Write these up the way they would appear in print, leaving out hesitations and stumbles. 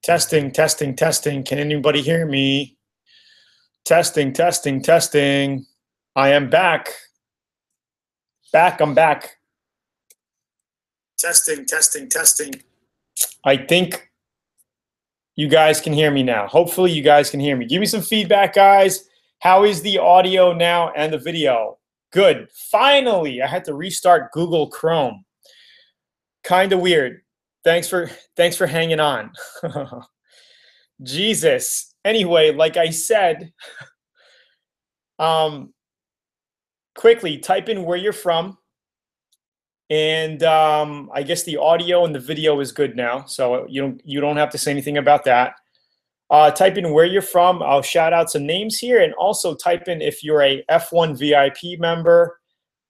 Testing, testing, testing. Can anybody hear me? Testing, testing, testing. I am back. I'm back. Testing, testing, testing. I think you guys can hear me now. Hopefully you guys can hear me. Give me some feedback, guys. How is the audio now and the video? Good. Finally, I had to restart Google Chrome. Kind of weird. Thanks for hanging on. Jesus. Anyway, like I said, quickly type in where you're from, and I guess the audio and the video is good now, so you don't have to say anything about that. Type in where you're from. I'll shout out some names here, and also type in if you're a F1 VIP member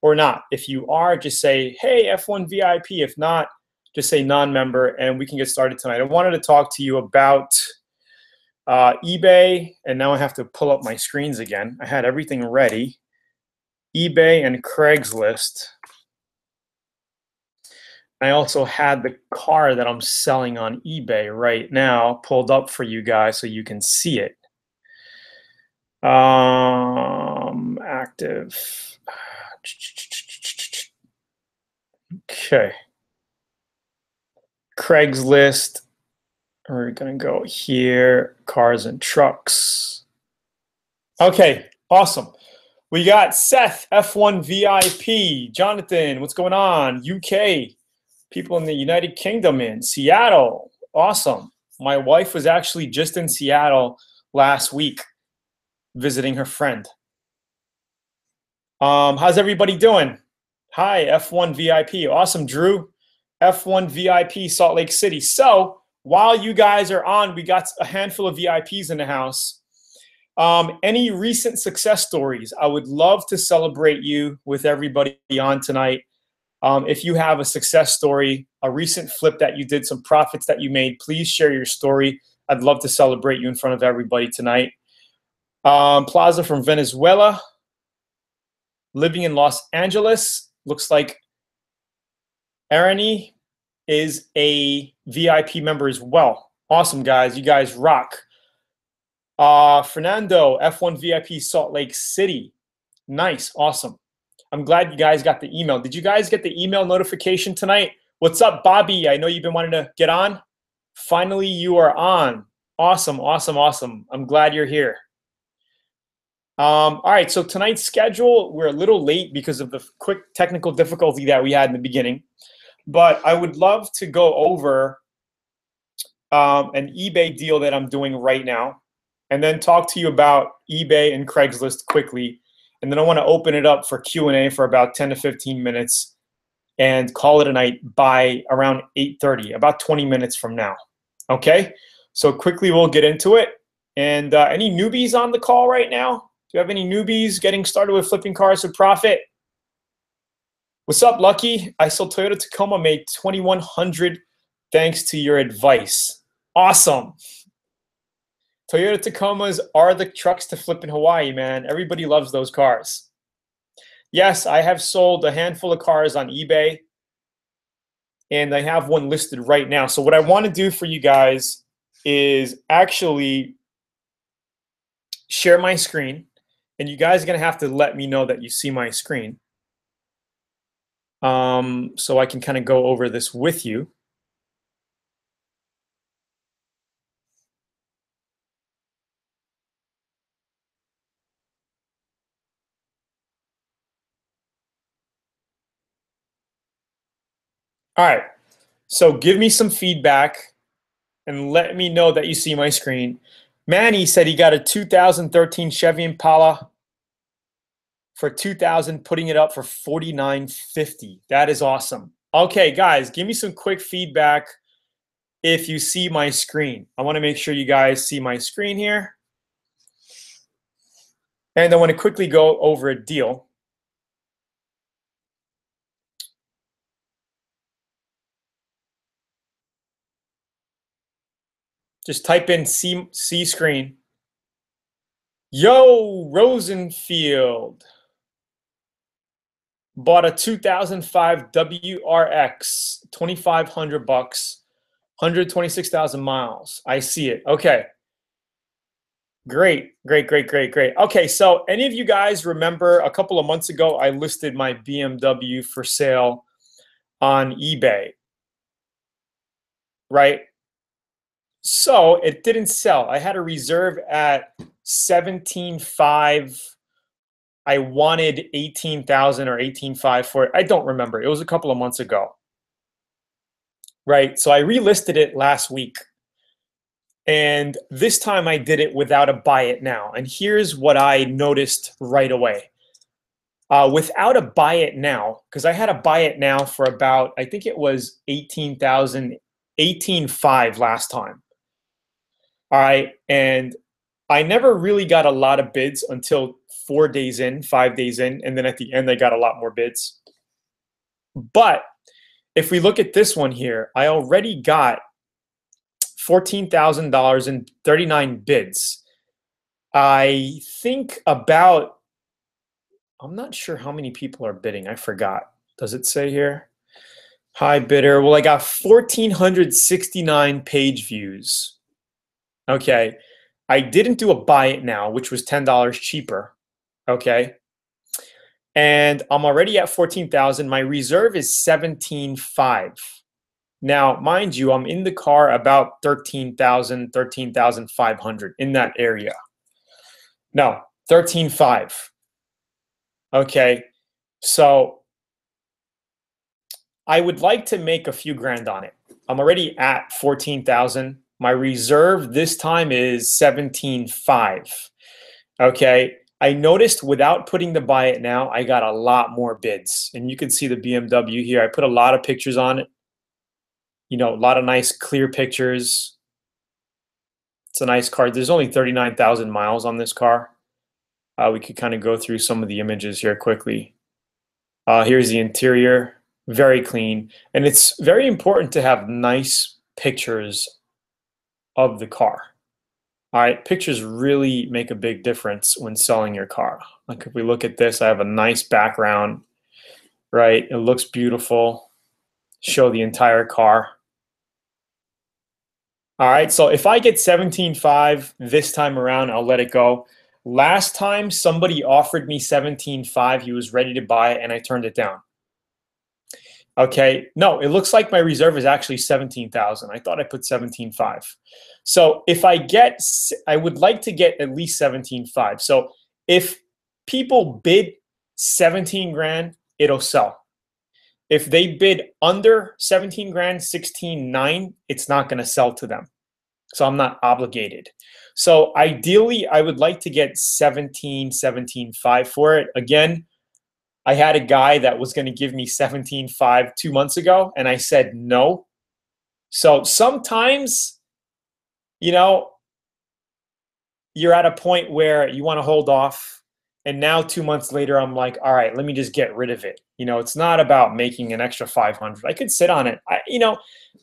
or not. If you are, just say, hey, F1 VIP. If not, just say non-member, and we can get started tonight. I wanted to talk to you about eBay, and now I have to pull up my screens again. I had everything ready. eBay and Craigslist. I also had the car that I'm selling on eBay right now pulled up for you guys so you can see it. Active. Okay. Craigslist. We're going to go here. Cars and trucks. Okay, awesome. We got Seth, F1 VIP. Jonathan, what's going on? UK. People in the United Kingdom in Seattle. Awesome. My wife was actually just in Seattle last week visiting her friend. How's everybody doing? Hi, F1 VIP. Awesome, Drew. F1 VIP, Salt Lake City. So while you guys are on, we got a handful of VIPs in the house. Any recent success stories? I would love to celebrate you with everybody on tonight. If you have a success story, a recent flip that you did, some profits that you made, please share your story. I'd love to celebrate you in front of everybody tonight. Plaza from Venezuela, living in Los Angeles. Looks like Arani is a VIP member as well. Awesome, guys. You guys rock. Fernando, F1 VIP, Salt Lake City. Nice. Awesome. I'm glad you guys got the email. Did you guys get the email notification tonight? What's up, Bobby? I know you've been wanting to get on. Finally, you are on. Awesome, awesome, awesome. I'm glad you're here. All right, so tonight's schedule, we're a little late because of the quick technical difficulty that we had in the beginning. But I would love to go over an eBay deal that I'm doing right now, and then talk to you about eBay and Craigslist quickly. And then I want to open it up for Q&A for about 10 to 15 minutes and call it a night by around 8:30, about 20 minutes from now. Okay? So quickly we'll get into it. And any newbies on the call right now? Do you have any newbies getting started with flipping cars for profit? What's up, Lucky? I sold Toyota Tacoma, made $2,100 thanks to your advice. Awesome. Toyota Tacomas are the trucks to flip in Hawaii, man. Everybody loves those cars. Yes, I have sold a handful of cars on eBay, and I have one listed right now. So what I want to do for you guys is actually share my screen, and you guys are going to have to let me know that you see my screen, so I can kind of go over this with you. All right, so give me some feedback and let me know that you see my screen. Manny said he got a 2013 Chevy Impala for $2,000, putting it up for $4,950. That is awesome. Okay, guys, give me some quick feedback if you see my screen. I want to make sure you guys see my screen here. And I want to quickly go over a deal. Just type in C screen. Yo, Rosenfield bought a 2005 WRX, $2,500, 126,000 miles. I see it. Okay. Great, great, great, great, great. Okay, so any of you guys remember a couple of months ago, I listed my BMW for sale on eBay, right? So it didn't sell. I had a reserve at 17.5. I wanted 18,000 or 18.5 for it. I don't remember. It was a couple of months ago, right? So I relisted it last week. And this time I did it without a buy it now. And here's what I noticed right away. Without a buy it now, because I had a buy it now for about, I think it was 18,000, 18.5 last time. All right. And I never really got a lot of bids until 4 days in, 5 days in. And then at the end, I got a lot more bids. But if we look at this one here, I already got $14,000 in 39 bids. I think about, I'm not sure how many people are bidding. I forgot. Does it say here? High bidder. Well, I got 1,469 page views. Okay. I didn't do a buy it now, which was $10 cheaper. Okay. And I'm already at 14,000. My reserve is 17.5. Now, mind you, I'm in the car about 13,000, 13,500 in that area. No, 13.5. Okay, so I would like to make a few grand on it. I'm already at 14,000. My reserve this time is 17.5. Okay, I noticed without putting the buy it now, I got a lot more bids. And you can see the BMW here. I put a lot of pictures on it. You know, a lot of nice clear pictures. It's a nice car. There's only 39,000 miles on this car. We could kind of go through some of the images here quickly. Here's the interior, very clean. And it's very important to have nice pictures of the car. All right, pictures really make a big difference when selling your car. Like if we look at this, I have a nice background, right? It looks beautiful. Show the entire car. All right, so if I get 17.5 this time around, I'll let it go. Last time, somebody offered me 17.5. He was ready to buy it, and I turned it down. Okay, no, it looks like my reserve is actually 17,000. I thought I put 17.5. So if I get, I would like to get at least 17.5. So if people bid 17 grand, it'll sell. If they bid under 17 grand, 16.9, it's not going to sell to them. So I'm not obligated. So ideally, I would like to get 17.5 for it. Again, I had a guy that was going to give me 17.5 2 months ago, and I said no. So sometimes, you know, you're at a point where you want to hold off. And now 2 months later, I'm like, all right, let me just get rid of it. You know, it's not about making an extra 500. I could sit on it.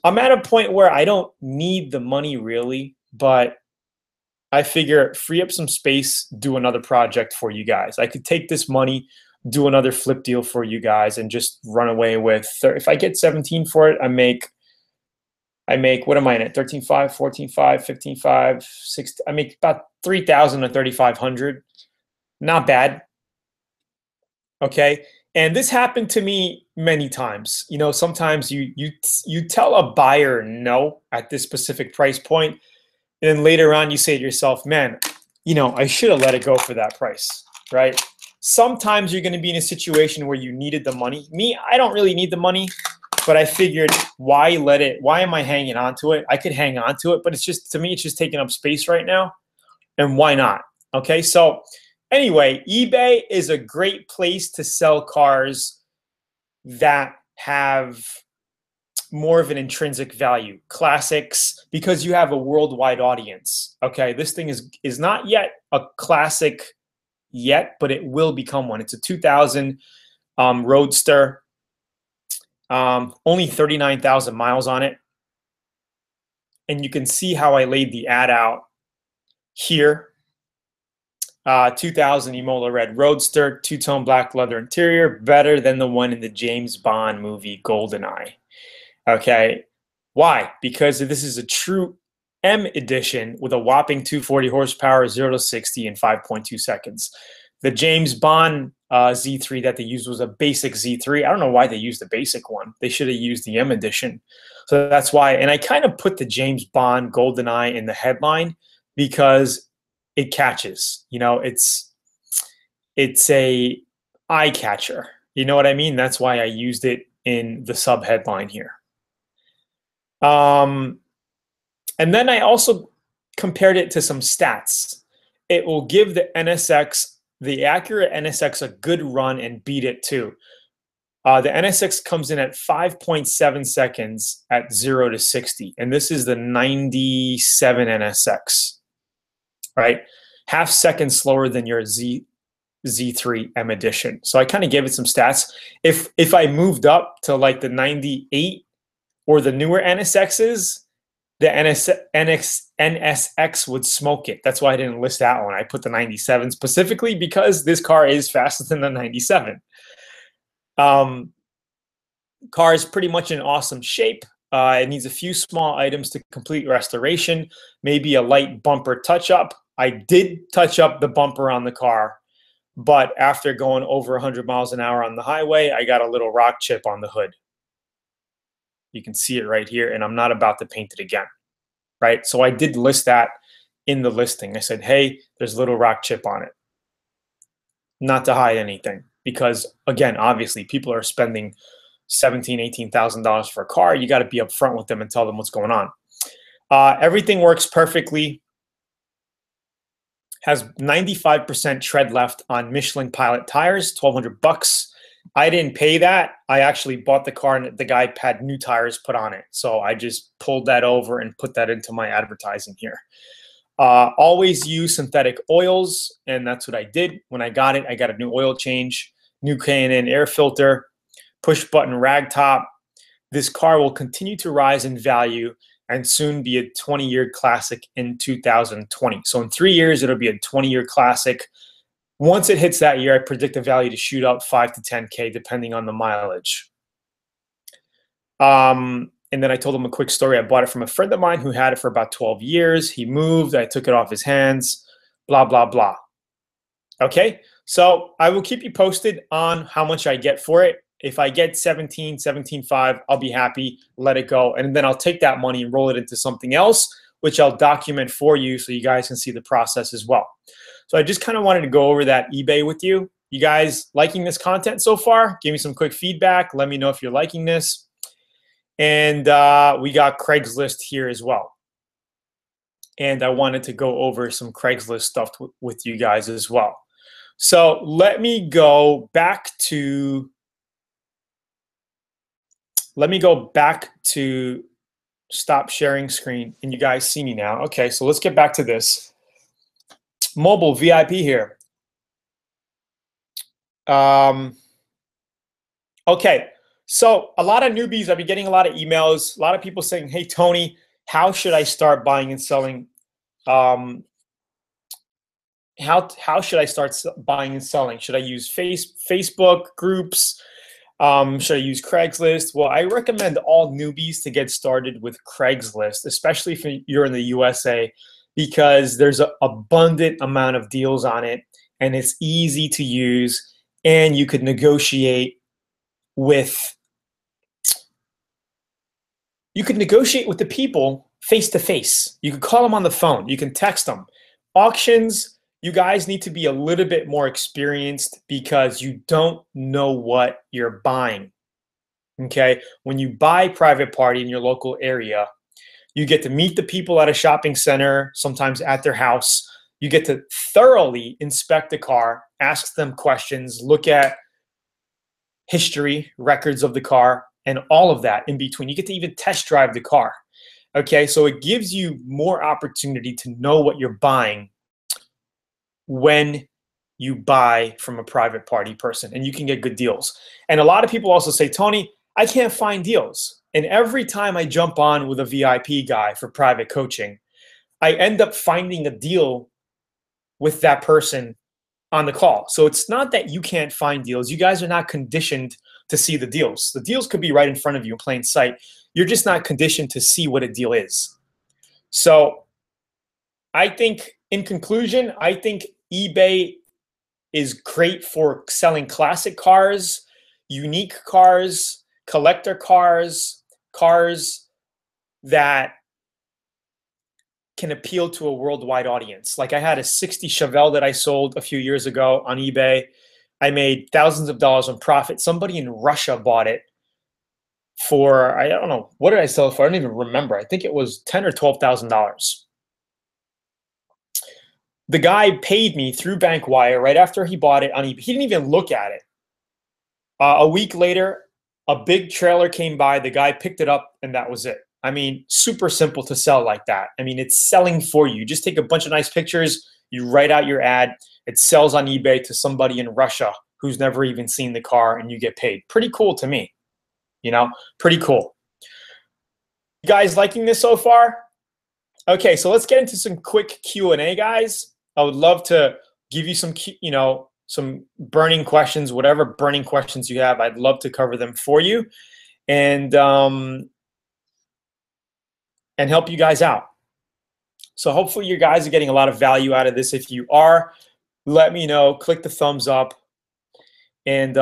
I'm at a point where I don't need the money really, but I figure free up some space, do another project for you guys. I could take this money, do another flip deal for you guys, and just run away with. If I get 17 for it, I make. What am I in at? 13.5, 14.5, 15.5, 16. I make about 3,000 to 3,500. Not bad. Okay. And this happened to me many times. You know, sometimes you tell a buyer no at this specific price point, and then later on you say to yourself, man, you know, I should have let it go for that price, right? Sometimes you're going to be in a situation where you needed the money. Me, I don't really need the money, but I figured why am I hanging on to it? I could hang on to it, but it's just, to me, it's just taking up space right now. And why not? Okay. So anyway, eBay is a great place to sell cars that have more of an intrinsic value, classics, because you have a worldwide audience. Okay, this thing is not yet a classic yet, but it will become one. It's a 2000 Roadster, only 39,000 miles on it. And you can see how I laid the ad out here. 2000 Imola Red Roadster, two-tone black leather interior, better than the one in the James Bond movie GoldenEye. Okay, Why? Because this is a true M edition with a whopping 240 horsepower, 0 to 60 in 5.2 seconds. The James Bond Z3 that they used was a basic Z3. I don't know why they used the basic one. They should have used the M edition. So that's why. And I kind of put the James Bond GoldenEye in the headline because it catches. You know, it's a eye catcher. You know what I mean? That's why I used it in the sub headline here. And then I also compared it to some stats. It will give the NSX, the Acura NSX, a good run and beat it too. The NSX comes in at 5.7 seconds at 0 to 60. And this is the 97 NSX, right? Half second slower than your Z3 M edition. So I kind of gave it some stats. If I moved up to like the 98 or the newer NSXs, the NSX would smoke it. That's why I didn't list that one. I put the 97 specifically because this car is faster than the 97. Car is pretty much in awesome shape. It needs a few small items to complete restoration, maybe a light bumper touch-up. I did touch up the bumper on the car, but after going over 100 miles an hour on the highway, I got a little rock chip on the hood. You can see it right here, and I'm not about to paint it again, right? So I did list that in the listing. I said, hey, there's a little rock chip on it. Not to hide anything, because again, obviously people are spending $17,000, $18,000 for a car. You got to be upfront with them and tell them what's going on. Everything works perfectly. Has 95% tread left on Michelin Pilot tires, $1,200. I didn't pay that. I actually bought the car and the guy had new tires put on it. So I just pulled that over and put that into my advertising here. Always use synthetic oils, and that's what I did. When I got it, I got a new oil change, new K&N air filter, push button rag top. This car will continue to rise in value and soon be a 20-year classic in 2020. So in 3 years, it'll be a 20-year classic. Once it hits that year, I predict the value to shoot up 5 to 10K depending on the mileage. And then I told him a quick story. I bought it from a friend of mine who had it for about 12 years. He moved. I took it off his hands, blah, blah, blah. Okay, so I will keep you posted on how much I get for it. If I get 17.5, I'll be happy, let it go. And then I'll take that money and roll it into something else, which I'll document for you so you guys can see the process as well. So I just kind of wanted to go over that eBay with you. You guys liking this content so far? Give me some quick feedback. Let me know if you're liking this. And we got Craigslist here as well. And I wanted to go over some Craigslist stuff with you guys as well. So let me go back to stop sharing screen, and you guys see me now. Okay, so let's get back to this. Mobile VIP here. Okay, so a lot of newbies, I've been getting a lot of emails, a lot of people saying, hey, Tony, how should I start buying and selling? How should I start buying and selling? Should I use Facebook groups? Should I use Craigslist? Well, I recommend all newbies to get started with Craigslist, especially if you're in the USA, because there's an abundant amount of deals on it, and it's easy to use, and you could negotiate with the people face to face. You can call them on the phone. You can text them. Auctions, you guys need to be a little bit more experienced because you don't know what you're buying. Okay? When you buy private party in your local area, you get to meet the people at a shopping center, sometimes at their house. You get to thoroughly inspect the car, ask them questions, look at history, records of the car, and all of that in between. You get to even test drive the car. Okay, so it gives you more opportunity to know what you're buying when you buy from a private party person, and you can get good deals. And a lot of people also say, Tony, I can't find deals. And every time I jump on with a VIP guy for private coaching, I end up finding a deal with that person on the call. So it's not that you can't find deals. You guys are not conditioned to see the deals. The deals could be right in front of you in plain sight. you're just not conditioned to see what a deal is. So I think, in conclusion, I think eBay is great for selling classic cars, unique cars, collector cars, cars that can appeal to a worldwide audience. Like I had a 60 Chevelle that I sold a few years ago on eBay. I made thousands of dollars in profit. Somebody in Russia bought it for, I don't know, what did I sell it for? I don't even remember. I think it was $10,000 or $12,000. The guy paid me through bank wire right after he bought it on eBay. He didn't even look at it. A week later, a big trailer came by. The guy picked it up, and that was it. I mean, super simple to sell like that. I mean, it's selling for you. You just take a bunch of nice pictures. You write out your ad. It sells on eBay to somebody in Russia who's never even seen the car, and you get paid. Pretty cool to me. You know, pretty cool. You guys liking this so far? Okay, so let's get into some quick Q&A, guys. I would love to give you some, you know, some burning questions, whatever burning questions you have. I'd love to cover them for you and help you guys out. So hopefully you guys are getting a lot of value out of this. If you are, let me know. Click the thumbs up. And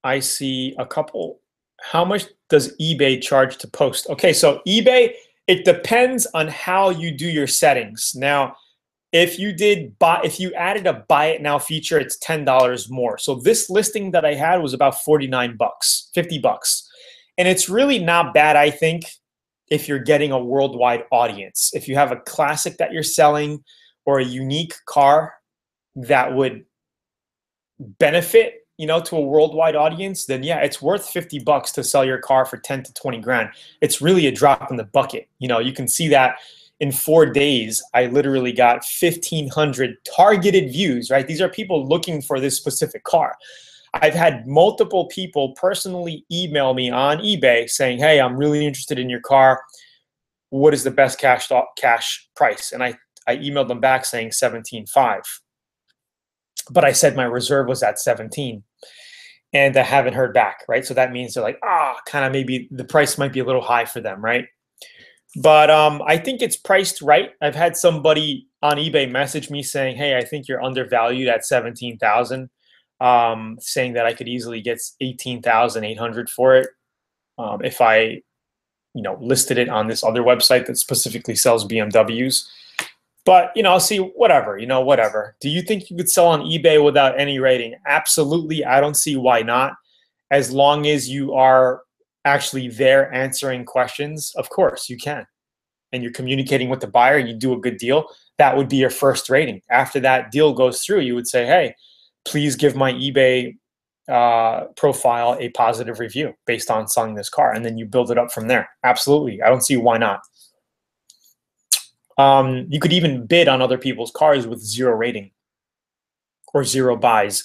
I see a couple. How much does eBay charge to post? Okay, so eBay, it depends on how you do your settings. Now, if you added a buy it now feature, it's $10 more. So this listing that I had was about 49 bucks, 50 bucks. And it's really not bad, I think, if you're getting a worldwide audience. If you have a classic that you're selling or a unique car that would benefit, you know, to a worldwide audience, then yeah, it's worth 50 bucks to sell your car for 10 to 20 grand. It's really a drop in the bucket. You know, you can see that in 4 days, I literally got 1,500 targeted views, right? These are people looking for this specific car. I've had multiple people personally email me on eBay saying, hey, I'm really interested in your car. What is the best cash price? And I emailed them back saying 17.5. But I said my reserve was at 17. And I haven't heard back, right? So that means they're like, kind of maybe the price might be a little high for them, right? But I think it's priced right. I've had somebody on eBay message me saying, hey, I think you're undervalued at 17,000, saying that I could easily get 18,800 for it if I, you know, listed it on this other website that specifically sells BMWs. But, you know, I'll see, whatever, you know, whatever. Do you think you could sell on eBay without any rating? Absolutely. I don't see why not. As long as you are actually there answering questions, of course you can. And you're communicating with the buyer and you do a good deal, that would be your first rating. After that deal goes through, you would say, hey, please give my eBay profile a positive review based on selling this car. And then you build it up from there. Absolutely. I don't see why not. You could even bid on other people's cars with 0 rating or 0 buys.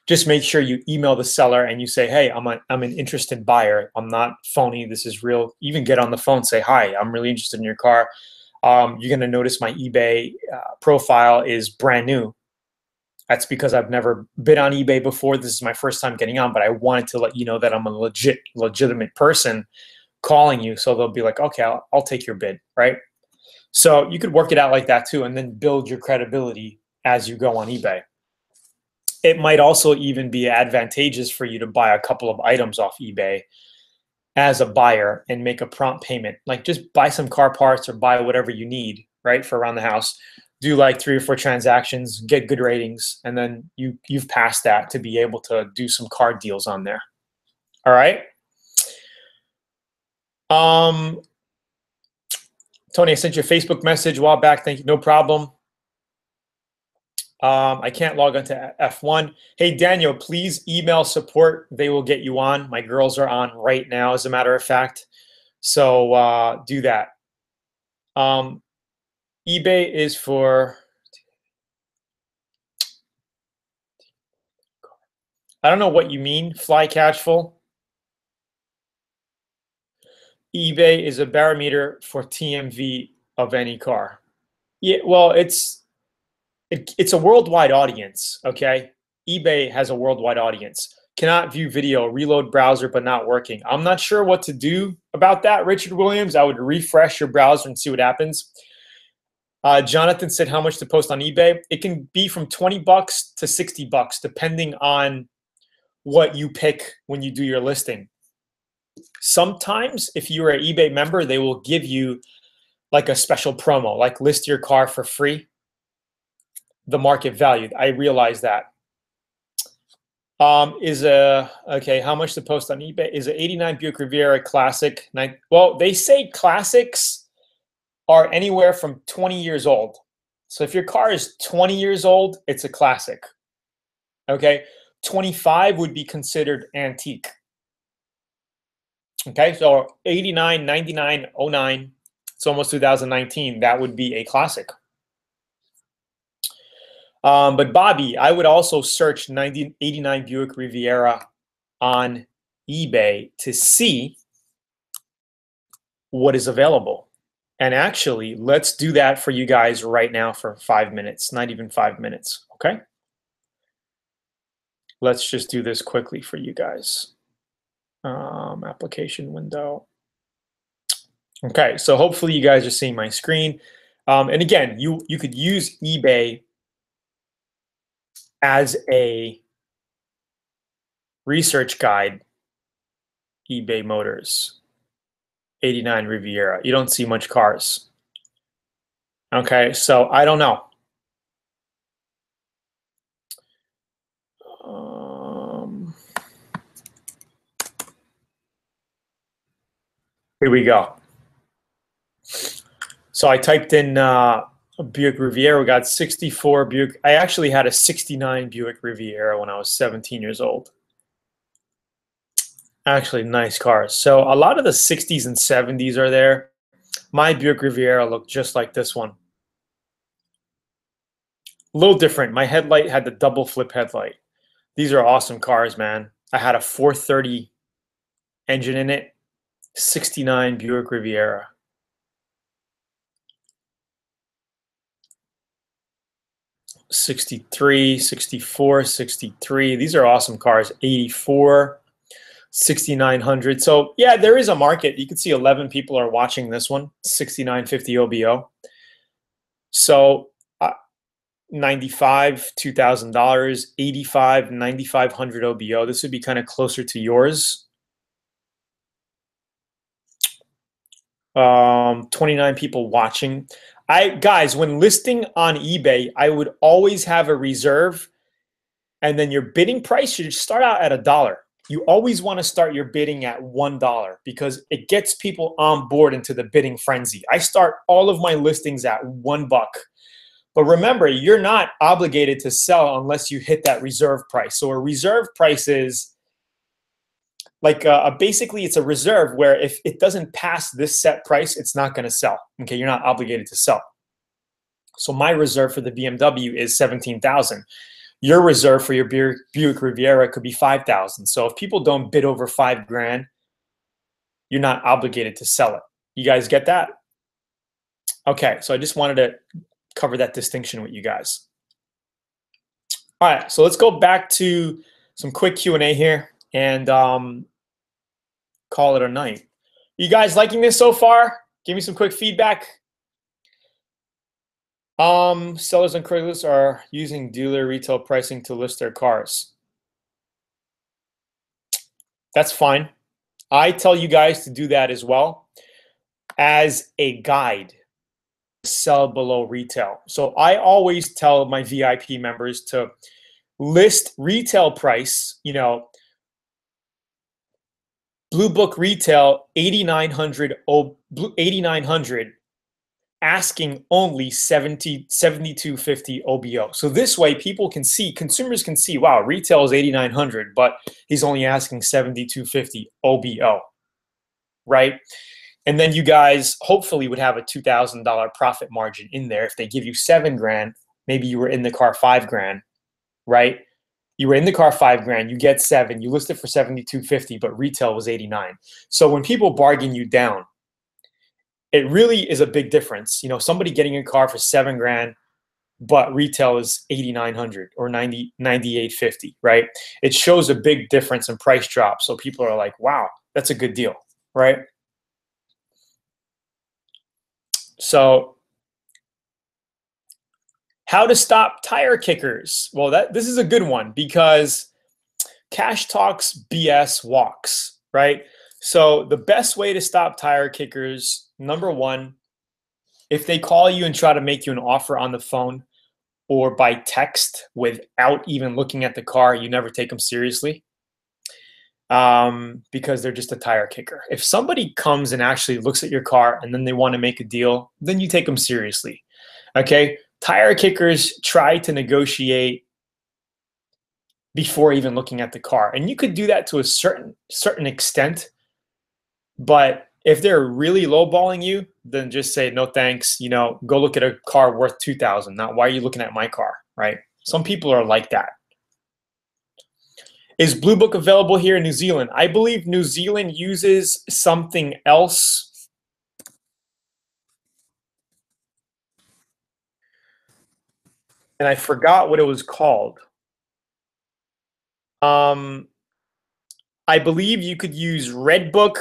Just make sure you email the seller and you say, hey, I'm an interested buyer. I'm not phony. This is real. Even get on the phone, say, hi, I'm really interested in your car. You're going to notice my eBay profile is brand new. That's because I've never bid on eBay before. This is my first time getting on, but I wanted to let you know that I'm a legitimate person calling you. So they'll be like, okay, I'll take your bid, right? So you could work it out like that too, and then build your credibility as you go on eBay. It might also even be advantageous for you to buy a couple of items off eBay as a buyer and make a prompt payment. Like just buy some car parts or buy whatever you need, right, for around the house. Do like 3 or 4 transactions, get good ratings, and then you've passed that to be able to do some car deals on there. All right. Tony, I sent you a Facebook message a while back. Thank you. No problem. I can't log onto F1. Hey, Daniel, please email support. They will get you on. My girls are on right now, as a matter of fact. So do that. eBay is for, I don't know what you mean, fly catchful. eBay is a barometer for TMV of any car. Yeah, well, it's a worldwide audience, okay? eBay has a worldwide audience. Cannot view video, reload browser, but not working. I'm not sure what to do about that, Richard Williams. I would refresh your browser and see what happens. Jonathan said how much to post on eBay. It can be from 20 bucks to 60 bucks, depending on what you pick when you do your listing. Sometimes if you're an eBay member, they will give you like a special promo, like list your car for free, the market value. I realize that. Okay, how much to post on eBay? Is an 89 Buick Riviera classic? Well, they say classics are anywhere from 20 years old. So if your car is 20 years old, it's a classic. Okay, 25 would be considered antique. Okay, so 89, 99, 09, it's almost 2019. That would be a classic. But Bobby, I would also search 89 Buick Riviera on eBay to see what is available. And actually, let's do that for you guys right now for 5 minutes, not even 5 minutes, okay? Let's just do this quickly for you guys. Application window. Okay, so hopefully you guys are seeing my screen. And again, you could use eBay as a research guide. eBay Motors, 89 Riviera. You don't see much cars. Okay, so I don't know. Here we go. So I typed in Buick Riviera. We got 64 Buick. I actually had a 69 Buick Riviera when I was 17 years old. Actually, nice cars. So a lot of the 60s and 70s are there. My Buick Riviera looked just like this one. A little different. My headlight had the double flip headlight. These are awesome cars, man. I had a 430 engine in it. 69 Buick Riviera. '63, '64, '63. These are awesome cars. '84, 6900. So yeah, there is a market. You can see 11 people are watching this one. 6950 OBO. So 95, $2,000. 85, 9500 OBO. This would be kind of closer to yours. 29 people watching. Guys, when listing on eBay, I would always have a reserve, and then your bidding price should start out at $1. You always want to start your bidding at $1 because it gets people on board into the bidding frenzy. I start all of my listings at $1. But remember, you're not obligated to sell unless you hit that reserve price. So a reserve price is like basically it's a reserve where if it doesn't pass this set price, it's not going to sell. Okay, you're not obligated to sell. So my reserve for the BMW is $17,000. Your reserve for your Buick Riviera could be $5,000. So if people don't bid over $5,000, you're not obligated to sell it. You guys get that? Okay, so I just wanted to cover that distinction with you guys. All right, so let's go back to some quick Q&A here and call it a night. You guys liking this so far? Give me some quick feedback. Sellers on Craigslist are using dealer retail pricing to list their cars. That's fine. I tell you guys to do that as well as a guide. Sell below retail. So I always tell my VIP members to list retail price, you know, Blue Book retail 8,900, asking only 7,250 OBO. So this way people can see, consumers can see, wow, retail is 8,900, but he's only asking 7,250 OBO, right? And then you guys hopefully would have a $2,000 profit margin in there. If they give you $7,000, maybe you were in the car $5,000, right? You were in the car $5,000, you get $7,000, you list it for 7,250, but retail was 89. So when people bargain you down, it really is a big difference. You know, somebody getting a car for $7,000 but retail is 8,900 or 98.50, right? It shows a big difference in price drop. So people are like, wow, that's a good deal, right? So how to stop tire kickers? Well, this is a good one because cash talks, BS walks, right? So the best way to stop tire kickers, number one, if they call you and try to make you an offer on the phone or by text without even looking at the car, you never take them seriously, because they're just a tire kicker. If somebody comes and actually looks at your car and then they want to make a deal, then you take them seriously, okay? Tire kickers try to negotiate before even looking at the car. And you could do that to a certain extent, but if they're really lowballing you, then just say no thanks, you know, go look at a car worth $2,000. Not why are you looking at my car, right? Some people are like that. Is Blue Book available here in New Zealand? I believe New Zealand uses something else. And I forgot what it was called. I believe you could use Redbook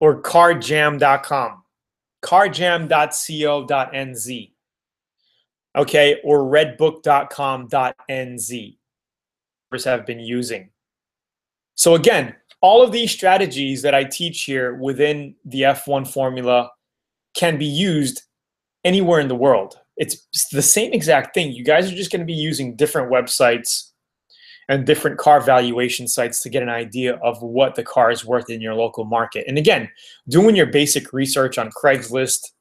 or carjam.com, carjam.co.nz, okay, or redbook.com.nz have been using. So again, all of these strategies that I teach here within the F1 formula can be used anywhere in the world. It's the same exact thing. You guys are just going to be using different websites and different car valuation sites to get an idea of what the car is worth in your local market. And again, doing your basic research on Craigslist,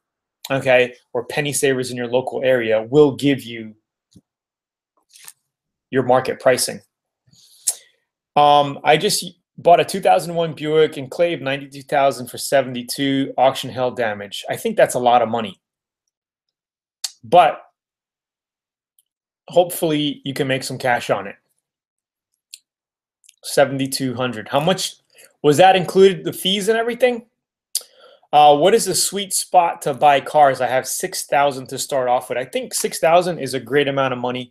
okay, or penny savers in your local area will give you your market pricing. I just bought a 2001 Buick Enclave, 92,000 for 72, auction held damage. I think that's a lot of money, but hopefully you can make some cash on it. 7,200. How much was that included? The fees and everything? What is the sweet spot to buy cars? I have 6,000 to start off with. I think 6,000 is a great amount of money.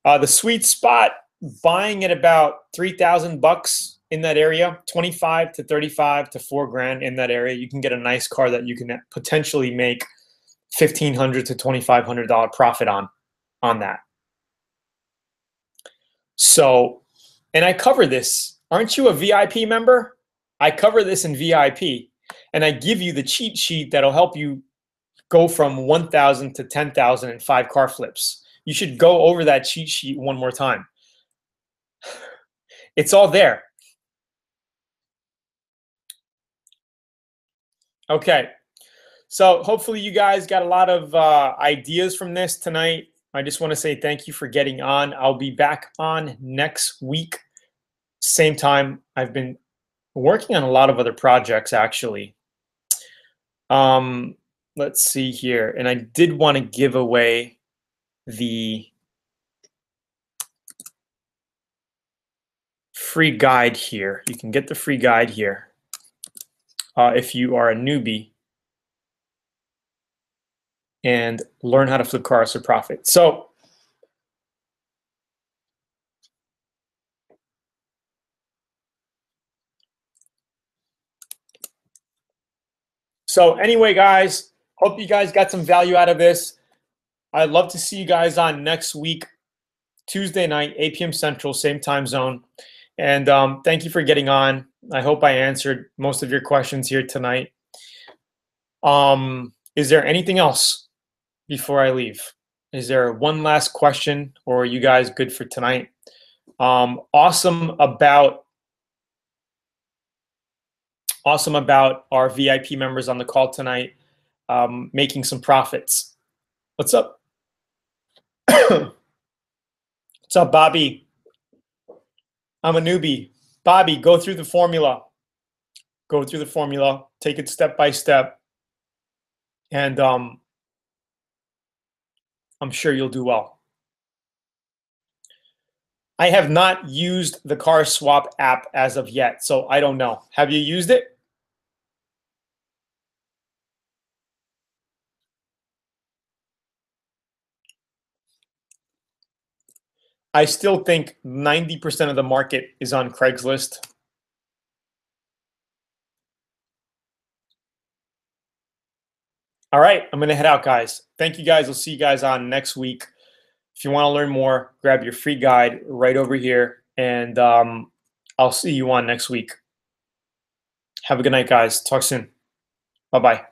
The sweet spot, buying at about 3,000 bucks in that area, 25 to 35 to $4,000 in that area. You can get a nice car that you can potentially make $1,500 to $2,500 profit on that. So, and I cover this. Aren't you a VIP member? I cover this in VIP, and I give you the cheat sheet that'll help you go from 1,000 to 10,000 in 5 car flips. You should go over that cheat sheet one more time. It's all there. Okay. So hopefully you guys got a lot of ideas from this tonight. I just want to say thank you for getting on. I'll be back on next week, same time. I've been working on a lot of other projects, actually. Let's see here. And I did want to give away the free guide here. You can get the free guide here if you are a newbie and learn how to flip cars for profit. So anyway, guys, hope you guys got some value out of this. I'd love to see you guys on next week, Tuesday night, 8 p.m. Central, same time zone. And thank you for getting on. I hope I answered most of your questions here tonight. Is there anything else before I leave? Is there one last question, or are you guys good for tonight? Awesome about our VIP members on the call tonight making some profits. What's up? What's up, Bobby? I'm a newbie. Bobby, go through the formula. Go through the formula. Take it step by step. And I'm sure you'll do well. I have not used the Car Swap app as of yet, so I don't know. Have you used it? I still think 90% of the market is on Craigslist. All right, I'm gonna head out, guys. Thank you, guys. I'll see you guys on next week. If you want to learn more, grab your free guide right over here, and I'll see you on next week. Have a good night, guys. Talk soon. Bye-bye.